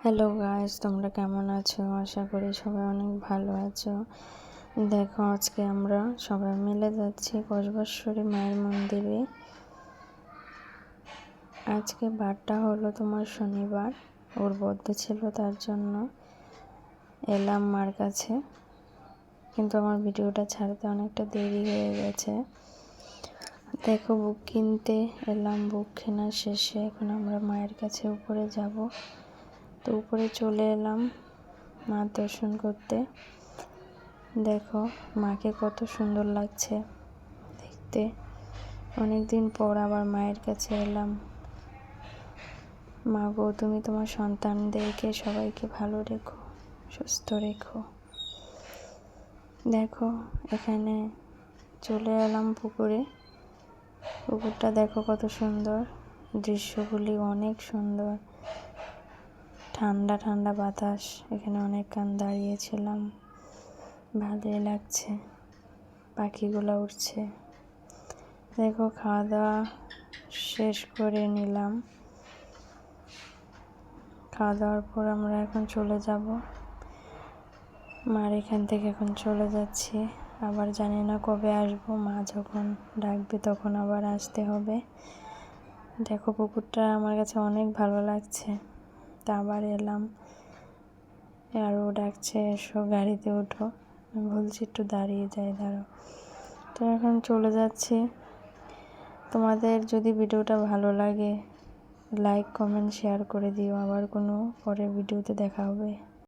Hello guys, তোমরা কেমন আছো? আশা করি সবাই অনেক ভালো আছো। দেখো, আজকে আমরা সবাই মিলে যাচ্ছি কসবেশ্বরী মায়ের মন্দিরে। আজকে বারটা হলো তোমার শনিবার, ওর বদ্ধ ছিল, তার জন্য এলাম মার কাছে। কিন্তু আমার ভিডিওটা ছাড়তে অনেকটা দেরি হয়ে গেছে। দেখো, বুক কিনতে এলাম, বুক কেনা শেষে এখন আমরা মায়ের কাছে উপরে যাব। তো উপরে চলে এলাম মার দর্শন করতে। দেখো মাকে কত সুন্দর লাগছে দেখতে। অনেকদিন পর আবার মায়ের কাছে এলাম। মা গো, তুমি তোমার সন্তানদেরকে সবাইকে ভালো রেখো, সুস্থ রেখো। দেখো এখানে চলে এলাম পুকুরে। পুকুরটা দেখো কত সুন্দর, দৃশ্যগুলি অনেক সুন্দর। ঠান্ডা ঠান্ডা বাতাস, এখানে অনেকক্ষণ দাঁড়িয়েছিলাম, ভালোই লাগছে, পাখিগুলো উঠছে। দেখো খাওয়া দাওয়া শেষ করে নিলাম। খাওয়া দাওয়ার পর আমরা এখন চলে যাব মার এখান থেকে। এখন চলে যাচ্ছি, আবার জানি না কবে আসবো। মা যখন ডাকবে তখন আবার আসতে হবে। দেখো পুকুরটা আমার কাছে অনেক ভালো লাগছে, তা আবার এলাম। আরও ডাকছে, এসো গাড়িতে ওঠো। আমি বলছি একটু দাঁড়িয়ে যাই, দাঁড়াও। তো এখন চলে যাচ্ছি। তোমাদের যদি ভিডিওটা ভালো লাগে, লাইক কমেন্ট শেয়ার করে দিও। আবার কোনো পরের ভিডিওতে দেখা হবে।